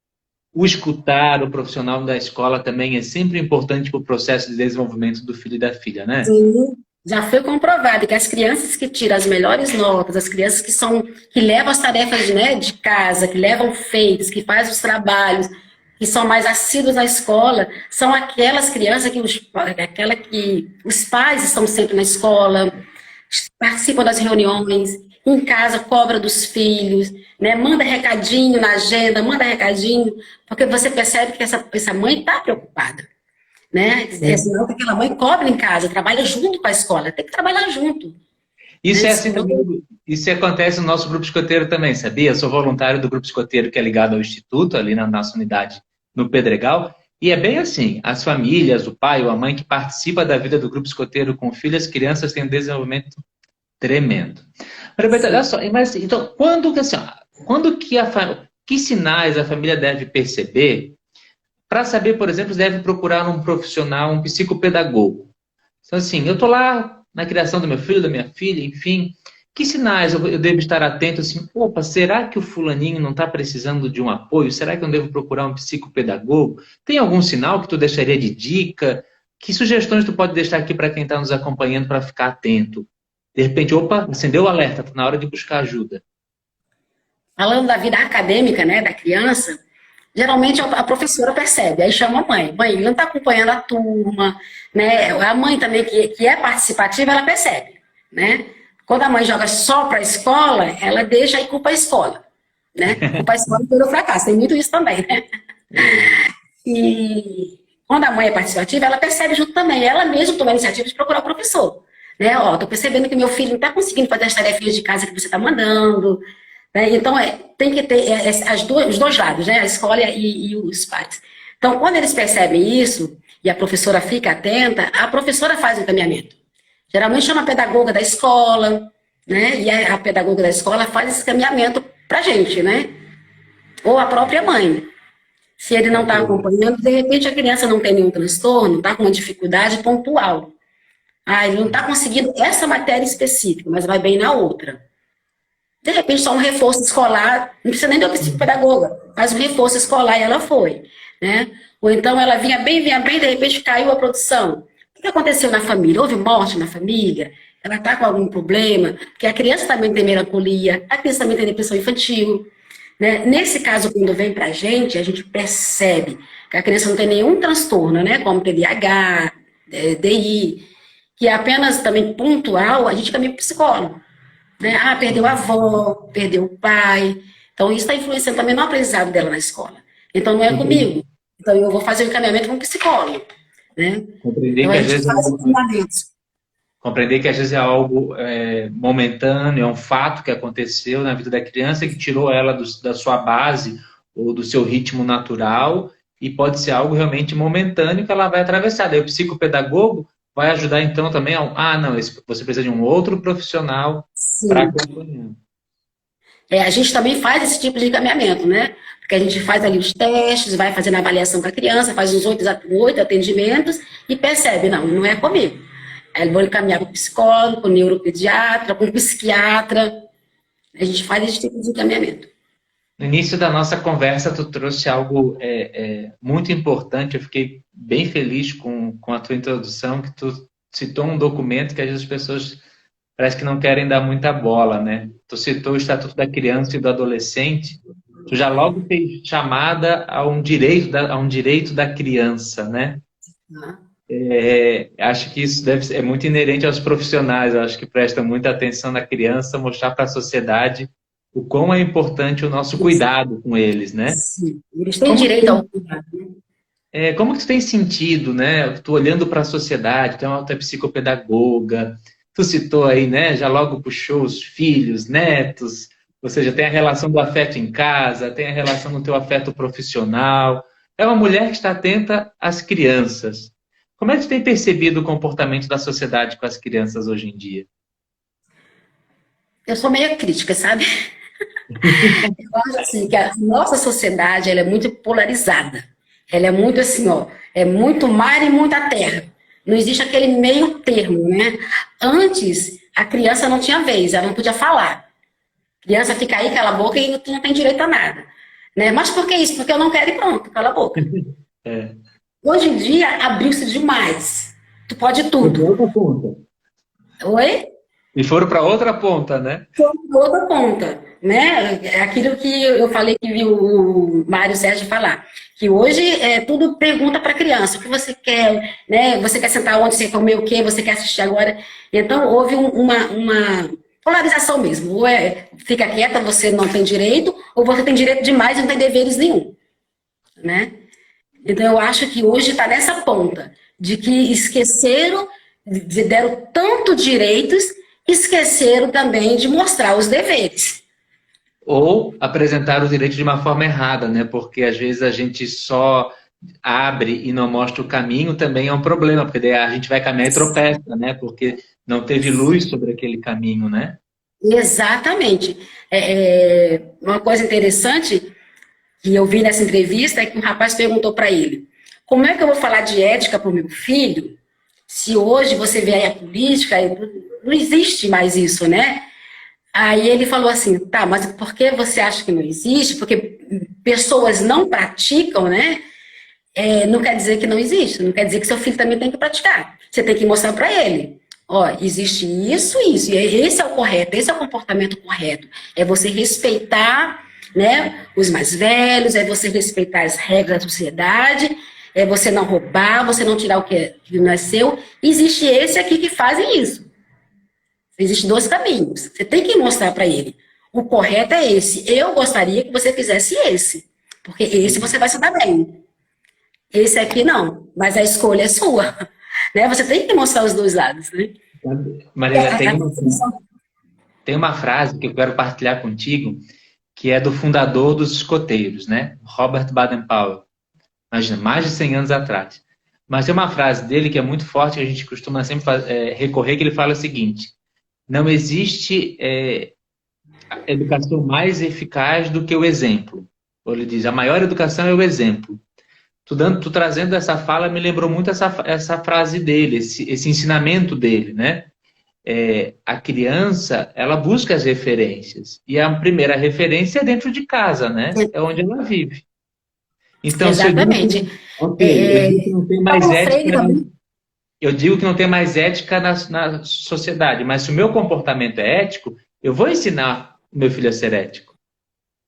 O escutar o profissional da escola também é sempre importante para o processo de desenvolvimento do filho e da filha, né?
Sim, já foi comprovado que as crianças que tiram as melhores notas, as crianças que levam as tarefas, né, de casa, que levam feitos, que fazem os trabalhos, que são mais assíduos na escola, são aquelas crianças que os pais estão sempre na escola, participam das reuniões, em casa cobra dos filhos, né, manda recadinho na agenda, manda recadinho, porque você percebe que essa mãe está preocupada. Né? É sinal que aquela mãe cobra em casa, trabalha junto com a escola, tem que trabalhar junto.
Isso é assim também, isso acontece no nosso grupo escoteiro também, sabia? Eu sou voluntário do grupo escoteiro que é ligado ao Instituto, ali na nossa unidade no Pedregal, e é bem assim, as famílias, o pai ou a mãe que participa da vida do grupo escoteiro com filhas, crianças têm um desenvolvimento tremendo. Mas, olha só, mas então, que sinais a família deve perceber para saber, por exemplo, se deve procurar um profissional, um psicopedagogo. Então, assim, eu estou lá na criação do meu filho, da minha filha, enfim, que sinais eu devo estar atento, assim, opa, será que o fulaninho não está precisando de um apoio? Será que eu devo procurar um psicopedagogo? Tem algum sinal que tu deixaria de dica? Que sugestões tu pode deixar aqui para quem está nos acompanhando para ficar atento? De repente, opa, acendeu o alerta, tá na hora de buscar ajuda.
Falando da vida acadêmica, né, da criança, geralmente a professora percebe, aí chama a mãe. Mãe, ele não está acompanhando a turma, né? A mãe também, que é participativa, ela percebe, né? Quando a mãe joga só para a escola, ela deixa e culpa a escola, né? Culpa a escola pelo fracasso, tem muito isso também, né? E quando a mãe é participativa, ela percebe junto também. Ela mesma toma a iniciativa de procurar o professor. Né? Ó, tô percebendo que meu filho não está conseguindo fazer as tarefinhas de casa que você está mandando. Né? Então, tem que ter os dois lados, né? A escola e os pais. Então, quando eles percebem isso, e a professora fica atenta, a professora faz o encaminhamento. Geralmente chama a pedagoga da escola, né? E a pedagoga da escola faz esse encaminhamento para a gente, né? Ou a própria mãe. Se ele não está acompanhando, de repente a criança não tem nenhum transtorno, está com uma dificuldade pontual. Ah, ele não está conseguindo essa matéria específica, mas vai bem na outra. De repente, só um reforço escolar, não precisa nem de uma psicopedagoga, faz um reforço escolar e ela foi. Né? Ou então ela vinha bem, de repente caiu a produção. O que aconteceu na família? Houve morte na família? Ela está com algum problema? Porque a criança também tem melancolia, a criança também tem depressão infantil. Né? Nesse caso, quando vem para a gente percebe que a criança não tem nenhum transtorno, né? Como TDAH, DI, que é apenas também pontual, a gente caminha para o psicólogo. Né? Ah, perdeu a avó, perdeu o pai. Então, isso está influenciando também no aprendizado dela na escola. Então, não é comigo. Então, eu vou fazer o encaminhamento com o psicólogo. Né?
Compreender
então,
que
a
às
gente
vezes
faz encaminhamentos.
Compreender que às vezes é algo momentâneo, é um fato que aconteceu na vida da criança que tirou ela da sua base ou do seu ritmo natural e pode ser algo realmente momentâneo que ela vai atravessar. Daí o psicopedagogo vai ajudar então também não, você precisa de um outro profissional para acompanhar.
A gente também faz esse tipo de encaminhamento, né? Porque a gente faz ali os testes, vai fazendo a avaliação com a criança, faz uns 8 atendimentos e percebe, não é comigo. Aí vou encaminhar para o psicólogo, para o neuropediatra, para o psiquiatra. A gente faz esse tipo de encaminhamento.
No início da nossa conversa, tu trouxe algo muito importante. Eu fiquei bem feliz com a tua introdução, que tu citou um documento que às vezes as pessoas parece que não querem dar muita bola, né? Tu citou o Estatuto da Criança e do Adolescente. Tu já logo fez chamada a um direito da criança, né? Acho que isso é muito inerente aos profissionais. Eu acho que prestam muita atenção na criança, mostrar para a sociedade o quão é importante o nosso cuidado com eles, né?
Sim, eles têm direito ao cuidado.
Como que tu tem sentido, né? Tu olhando para a sociedade, tu é psicopedagoga, tu citou aí, né? Já logo puxou os filhos, netos, ou seja, tem a relação do afeto em casa, tem a relação do teu afeto profissional. É uma mulher que está atenta às crianças. Como é que tu tem percebido o comportamento da sociedade com as crianças hoje em dia?
Eu sou meio crítica, sabe? Eu acho assim, que a nossa sociedade ela é muito polarizada. Ela é muito assim, é muito mar e muita terra. Não existe aquele meio termo, né? Antes, a criança não tinha vez, ela não podia falar. A criança fica aí, cala a boca e não tem direito a nada. Né? Mas por que isso? Porque eu não quero e pronto, cala a boca. Hoje em dia, abriu-se demais. Tu pode tudo.
Outra ponta.
Oi?
E foram para outra ponta, né?
Foram para outra ponta, né? É aquilo que eu falei que vi o Mário Sérgio falar. Que hoje tudo pergunta para a criança. O que você quer, né? Você quer sentar onde? Você quer comer o quê? Você quer assistir agora? Então, houve uma polarização mesmo. Ou fica quieta, você não tem direito, ou você tem direito demais e não tem deveres nenhum. Né? Então, eu acho que hoje está nessa ponta, de que esqueceram, deram tanto direitos, esqueceram também de mostrar os deveres.
Ou apresentar os direitos de uma forma errada, né? Porque às vezes a gente só abre e não mostra o caminho, também é um problema, porque daí a gente vai caminhar e tropeça, né? Porque não teve luz sobre aquele caminho, né?
Exatamente. Uma coisa interessante, que eu vi nessa entrevista é que um rapaz perguntou para ele: como é que eu vou falar de ética para o meu filho se hoje você vê aí a política, não existe mais isso, né? Aí ele falou assim: tá, mas por que você acha que não existe? Porque pessoas não praticam, né? Não quer dizer que não existe, não quer dizer que seu filho também tem que praticar. Você tem que mostrar para ele: ó, existe isso, isso, e esse é o correto, esse é o comportamento correto. É você respeitar, né, os mais velhos, é você respeitar as regras da sociedade, é você não roubar, você não tirar o que não é seu. Existe esse aqui que fazem isso. Existem dois caminhos. Você tem que mostrar para ele: o correto é esse. Eu gostaria que você fizesse esse, porque esse você vai se dar bem. Esse aqui não, mas a escolha é sua. Né? Você tem que mostrar os dois lados. Né?
Maria, tem uma frase que eu quero partilhar contigo, que é do fundador dos escoteiros, né? Robert Baden-Powell. Imagina, mais de 100 anos atrás. Mas tem uma frase dele que é muito forte, que a gente costuma sempre recorrer, que ele fala o seguinte: não existe educação mais eficaz do que o exemplo. Ou ele diz: a maior educação é o exemplo. Tu trazendo essa fala, me lembrou muito essa frase dele, esse ensinamento dele, né? A criança, ela busca as referências. E a primeira referência é dentro de casa, né? É onde ela vive. Então,
exatamente.
Eu digo que não tem mais ética na sociedade, mas se o meu comportamento é ético, eu vou ensinar o meu filho a ser ético.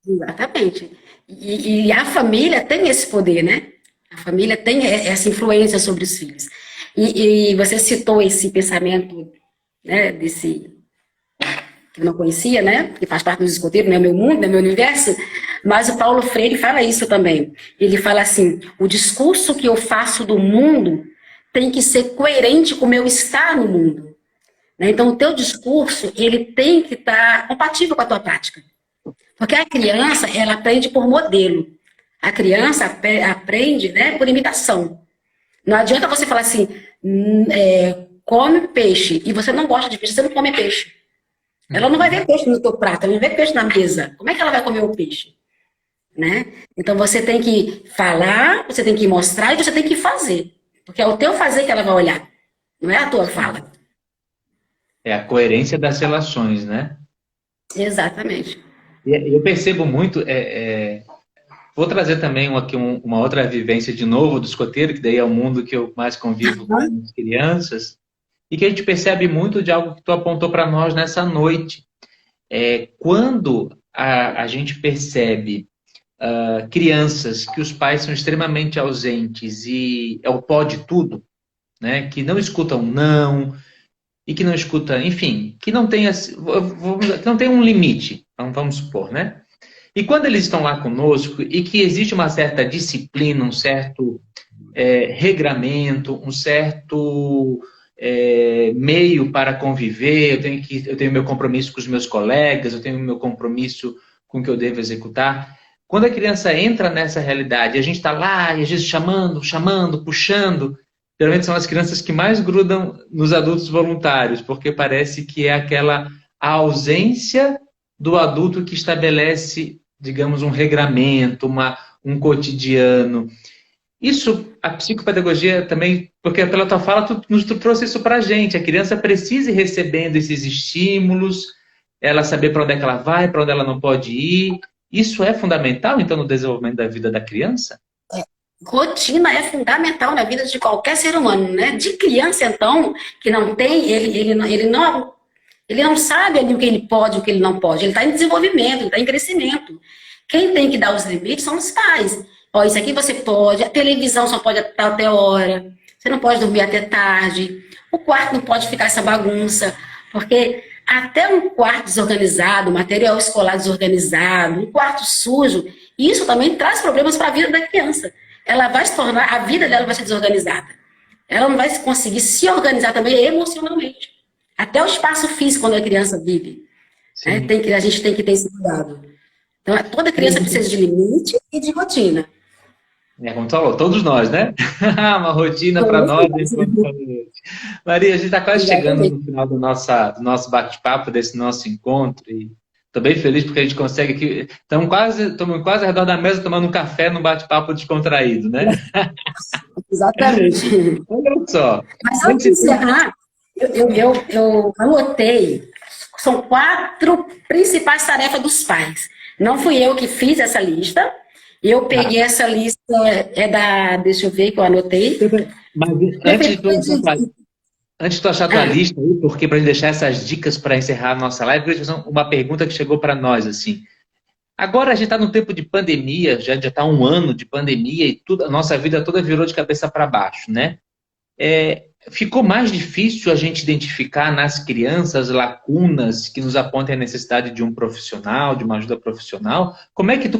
Exatamente. E a família tem esse poder, né? A família tem essa influência sobre os filhos. E você citou esse pensamento, né, desse que eu não conhecia, né? Que faz parte dos escoteiros, não é meu mundo, não é meu universo. Mas o Paulo Freire fala isso também. Ele fala assim: o discurso que eu faço do mundo tem que ser coerente com o meu estar no mundo. Então, o teu discurso, ele tem que estar compatível com a tua prática. Porque a criança, ela aprende por modelo. A criança aprende, né, por imitação. Não adianta você falar assim: come peixe, e você não gosta de peixe, você não come peixe. Ela não vai ver peixe no teu prato, ela não vai ver peixe na mesa. Como é que ela vai comer o peixe? Né? Então, você tem que falar, você tem que mostrar e você tem que fazer. Porque é o teu fazer que ela vai olhar, não é a tua fala.
É a coerência das relações, né?
Exatamente.
Eu percebo muito, vou trazer também aqui uma outra vivência de novo do escoteiro, que daí é o mundo que eu mais convivo com as crianças, e que a gente percebe muito de algo que tu apontou para nós nessa noite. Quando a gente percebe crianças que os pais são extremamente ausentes e é o pode tudo, né? Que não escutam não, e que não escuta, enfim, que não tem, que não tem um limite, vamos supor, né? E quando eles estão lá conosco e que existe uma certa disciplina, um certo regramento, um certo meio para conviver, eu tenho meu compromisso com os meus colegas, eu tenho meu compromisso com o que eu devo executar. Quando a criança entra nessa realidade, a gente está lá, e às vezes chamando, puxando, geralmente são as crianças que mais grudam nos adultos voluntários, porque parece que é aquela ausência do adulto que estabelece, digamos, um regramento, um cotidiano. Isso, a psicopedagogia também, porque pela tua fala, tu trouxe isso para a gente. A criança precisa ir recebendo esses estímulos, ela saber para onde é que ela vai, para onde ela não pode ir. Isso é fundamental, então, no desenvolvimento da vida da criança?
Rotina é fundamental na vida de qualquer ser humano, né? De criança, então, que não tem, ele não sabe ali o que ele pode e o que ele não pode. Ele está em desenvolvimento, ele está em crescimento. Quem tem que dar os limites são os pais. Ó, isso aqui você pode, a televisão só pode estar até hora, você não pode dormir até tarde, o quarto não pode ficar essa bagunça, porque até um quarto desorganizado, material escolar desorganizado, um quarto sujo, isso também traz problemas para a vida da criança. Ela vai se tornar, a vida dela vai ser desorganizada. Ela não vai conseguir se organizar também emocionalmente. Até o espaço físico, quando a criança vive. Né? A gente tem que ter esse cuidado. Então, toda criança precisa de limite e de rotina.
Como tu falou, todos nós, né? Uma rotina para nós. Maria, a gente está quase chegando no final do nosso bate-papo, desse nosso encontro. E Tô bem feliz porque a gente consegue aqui. Estamos quase ao redor da mesa tomando um café num bate-papo descontraído, né?
Exatamente.
Olha só.
Mas antes de encerrar, eu anotei, são 4 principais tarefas dos pais. Não fui eu que fiz essa lista, eu peguei essa lista, deixa eu ver que eu anotei.
Mas antes de tu achar a tua lista aí, porque para gente deixar essas dicas para encerrar a nossa live, eu queria fazer uma pergunta que chegou para nós, assim. Agora a gente está num tempo de pandemia, já está um ano de pandemia e tudo, a nossa vida toda virou de cabeça para baixo, né? Ficou mais difícil a gente identificar nas crianças lacunas que nos apontem a necessidade de um profissional, de uma ajuda profissional. Como é que tu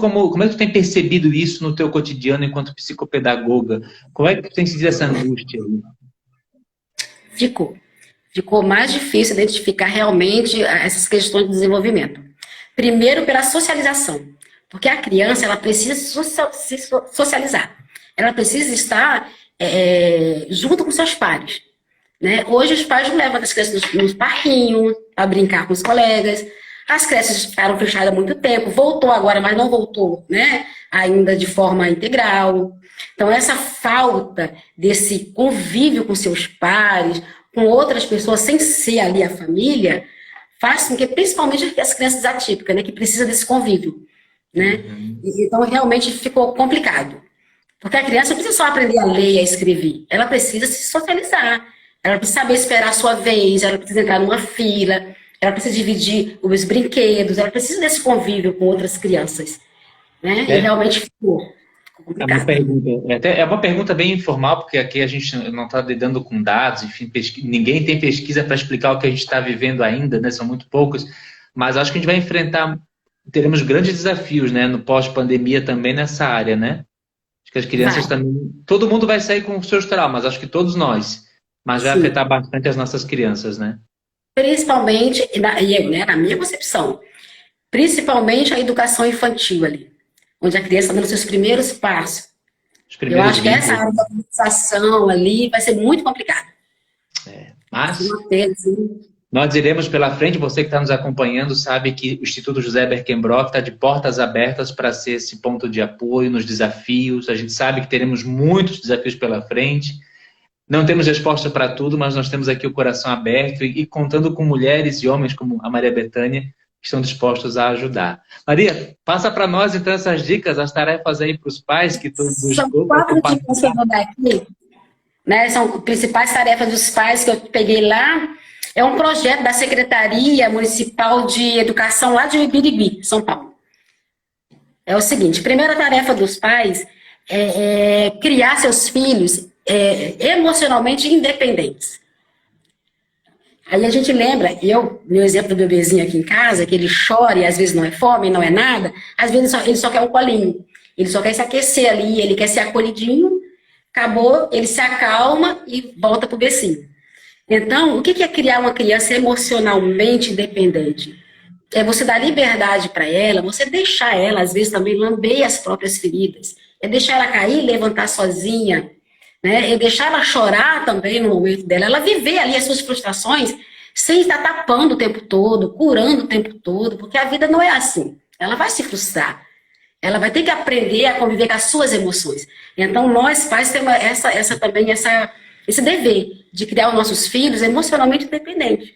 tem percebido isso no teu cotidiano enquanto psicopedagoga? Como é que tu tem sentido essa angústia aí?
Ficou mais difícil identificar realmente essas questões de desenvolvimento. Primeiro, pela socialização. Porque a criança, ela precisa se socializar. Ela precisa estar junto com seus pares. Né? Hoje, os pais não levam as crianças nos parquinhos para brincar com os colegas. As creches ficaram fechadas há muito tempo. Voltou agora, mas não voltou, né? Ainda de forma integral. Então, essa falta desse convívio com seus pares, com outras pessoas, sem ser ali a família, faz com que, principalmente as crianças atípicas, né, que precisam desse convívio, né? Então, realmente ficou complicado. Porque a criança não precisa só aprender a ler e a escrever, ela precisa se socializar, ela precisa saber esperar a sua vez, ela precisa entrar numa fila, ela precisa dividir os brinquedos, ela precisa desse convívio com outras crianças, né? E realmente ficou complicado.
É uma pergunta bem informal, porque aqui a gente não está lidando com dados, enfim, ninguém tem pesquisa para explicar o que a gente está vivendo ainda, né? São muito poucos, mas acho que a gente vai teremos grandes desafios, né? No pós-pandemia também nessa área, né? Acho que as crianças também, todo mundo vai sair com os seus traumas, acho que todos nós, mas vai afetar bastante as nossas crianças, né?
Principalmente, na minha concepção, principalmente a educação infantil ali, onde a criança está dando seus primeiros passos. Eu acho que essa área da conversação ali vai ser muito complicada.
Mas nós iremos pela frente. Você que está nos acompanhando sabe que o Instituto José Berkenbrock está de portas abertas para ser esse ponto de apoio nos desafios. A gente sabe que teremos muitos desafios pela frente. Não temos resposta para tudo, mas nós temos aqui o coração aberto e contando com mulheres e homens como a Maria Bethânia, que estão dispostos a ajudar. Maria, passa para nós, então, essas dicas, as tarefas aí para os pais que tu buscou.
São 4 dicas que eu vou dar aqui, né? São principais tarefas dos pais que eu peguei lá. É um projeto da Secretaria Municipal de Educação lá de Ibiribí, São Paulo. É o seguinte, a primeira tarefa dos pais é criar seus filhos emocionalmente independentes. Aí a gente lembra, meu exemplo do bebezinho aqui em casa, que ele chora e às vezes não é fome, não é nada, às vezes ele só quer um colinho, ele só quer se aquecer ali, ele quer ser acolhidinho, acabou, ele se acalma e volta pro becinho. Então, o que é criar uma criança emocionalmente independente? É você dar liberdade para ela, você deixar ela, às vezes, também lamber as próprias feridas, é deixar ela cair e levantar sozinha, né? É deixar ela chorar também no momento dela, ela viver ali as suas frustrações sem estar tapando o tempo todo, curando o tempo todo, porque a vida não é assim. Ela vai se frustrar. Ela vai ter que aprender a conviver com as suas emoções. Então, nós pais temos esse dever de criar os nossos filhos emocionalmente independentes,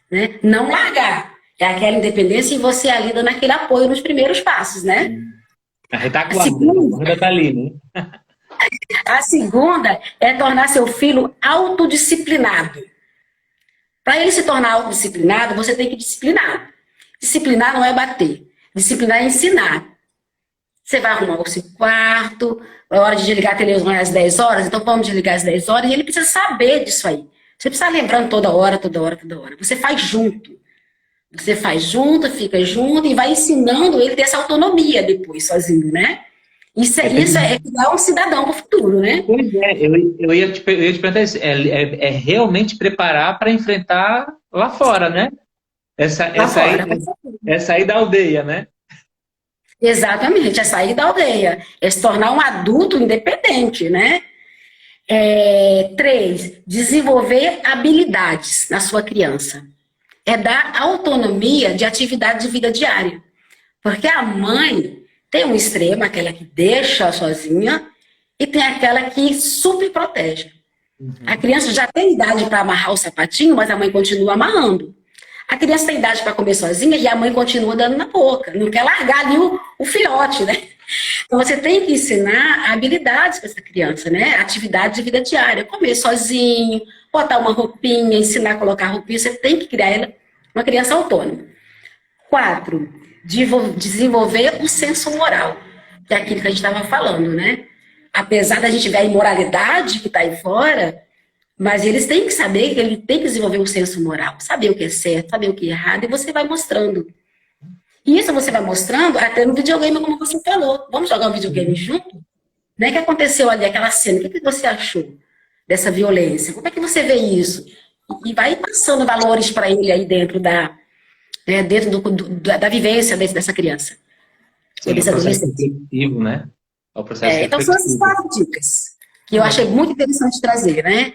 né? Não largar. É aquela independência e você ali dando aquele apoio nos primeiros passos, né?
A segunda está ali, né?
A segunda é tornar seu filho autodisciplinado. Para ele se tornar autodisciplinado, você tem que disciplinar. Disciplinar não é bater. Disciplinar é ensinar. Você vai arrumar o seu quarto, é hora de desligar a televisão às 10 horas, então vamos desligar às 10 horas, e ele precisa saber disso aí. Você precisa lembrando toda hora. Você faz junto. Você faz junto, fica junto, e vai ensinando ele a ter essa autonomia depois, sozinho, né? Isso é criar um cidadão para o futuro, né?
Pois é, eu ia te perguntar isso. É realmente preparar para enfrentar lá fora, né? Essa aí da aldeia, né?
Exatamente, é sair da aldeia. É se tornar um adulto independente, né? 3, desenvolver habilidades na sua criança. é dar autonomia de atividade de vida diária. Porque a mãe tem um extremo, aquela que deixa sozinha, e tem aquela que super protege. A criança já tem idade para amarrar o sapatinho, mas a mãe continua amarrando. A criança tem idade para comer sozinha e a mãe continua dando na boca. Não quer largar ali o filhote, né? Então você tem que ensinar habilidades para essa criança, né? Atividade de vida diária. Comer sozinho, botar uma roupinha, ensinar a colocar roupinha. Você tem que criar ela uma criança autônoma. 4, desenvolver o senso moral. Que é aquilo que a gente estava falando, né? Apesar da gente ver a imoralidade que está aí fora, mas eles têm que saber que ele tem que desenvolver um senso moral, saber o que é certo, saber o que é errado, e você vai mostrando. E isso você vai mostrando até no videogame, como você falou. Vamos jogar um videogame junto? Né? O que aconteceu ali, aquela cena? O que você achou dessa violência? Como é que você vê isso? E vai passando valores para ele aí dentro da vivência dessa criança.
Sim, desse adolescente. Né?
Então são essas 4 dicas que eu achei muito interessante trazer, né?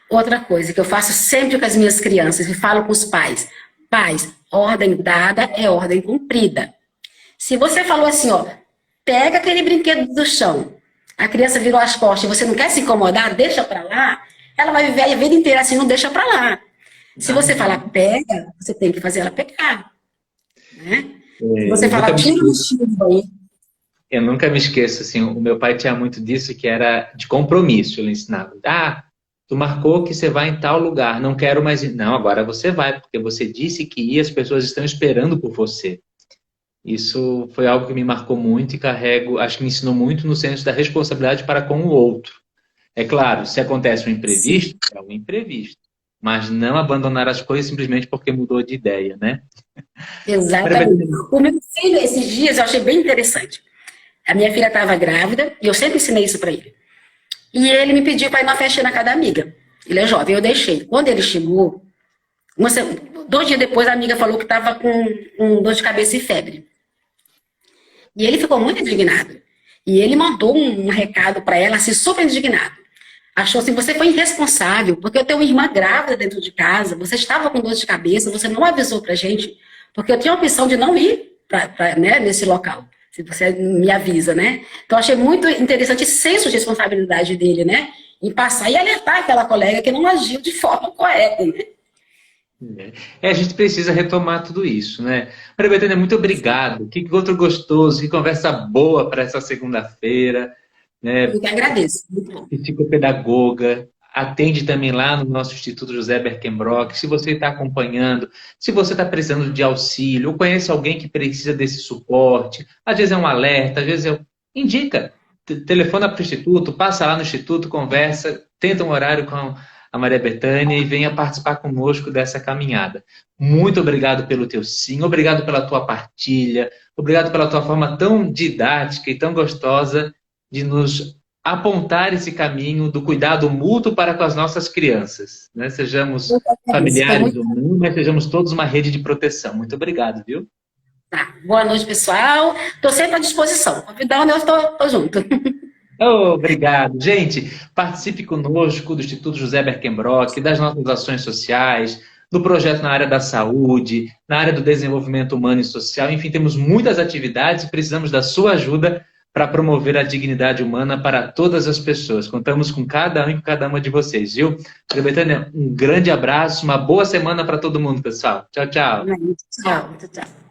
Outra coisa que eu faço sempre com as minhas crianças e falo com os pais: pais, ordem dada é ordem cumprida. Se você falou assim, ó, pega aquele brinquedo do chão, a criança virou as costas e você não quer se incomodar, deixa pra lá, ela vai viver a vida inteira assim, não deixa pra lá. Se você falar pega, você tem que fazer ela pegar, né? Se você falar tira o vestido do banheiro.
Eu nunca me esqueço, assim, o meu pai tinha muito disso, que era de compromisso. Ele ensinava: tu marcou que você vai em tal lugar, não quero mais ir. Não, agora você vai, porque você disse que ia, as pessoas estão esperando por você. Isso foi algo que me marcou muito e carrego, acho que me ensinou muito no senso da responsabilidade para com o outro. É claro, se acontece um imprevisto, é um imprevisto. Mas não abandonar as coisas simplesmente porque mudou de ideia, né?
Exatamente. O meu filho, esses dias, eu achei bem interessante. A minha filha estava grávida e eu sempre ensinei isso para ele. E ele me pediu para ir numa festinha na casa da amiga. Ele é jovem, eu deixei. Quando ele chegou, 2 dias depois, a amiga falou que estava com dor de cabeça e febre. E ele ficou muito indignado. E ele mandou um recado para ela, assim, super indignado. Achou assim: você foi irresponsável, porque eu tenho uma irmã grávida dentro de casa, você estava com dor de cabeça, você não avisou pra gente, porque eu tinha a opção de não ir né, nesse local. Se você me avisa, né? Então, achei muito interessante esse senso de responsabilidade dele, né? Em passar e alertar aquela colega que não agiu de forma correta, né?
A gente precisa retomar tudo isso, né? Maria Bethânia, muito obrigado. Que encontro gostoso, que conversa boa para essa segunda-feira. Né?
Eu que agradeço. Muito bom.
Psicopedagoga. Atende também lá no nosso Instituto José Berkenbrock. Se você está acompanhando, se você está precisando de auxílio, ou conhece alguém que precisa desse suporte, às vezes é um alerta, às vezes indica, telefona para o Instituto, passa lá no Instituto, conversa, tenta um horário com a Maria Bethânia e venha participar conosco dessa caminhada. Muito obrigado pelo teu sim, obrigado pela tua partilha, obrigado pela tua forma tão didática e tão gostosa de nos apontar esse caminho do cuidado mútuo para com as nossas crianças. Né? Sejamos familiares ou não, mas sejamos todos uma rede de proteção. Muito obrigado, viu?
Tá. Boa noite, pessoal. Estou sempre à disposição. Convidando, eu estou junto.
Obrigado. Gente, participe conosco do Instituto José Berkenbrock, das nossas ações sociais, do projeto na área da saúde, na área do desenvolvimento humano e social. Enfim, temos muitas atividades e precisamos da sua ajuda para promover a dignidade humana para todas as pessoas. Contamos com cada um e com cada uma de vocês, viu? Maria Bethânia, um grande abraço, uma boa semana para todo mundo, pessoal. Tchau, tchau.
Tchau, tchau.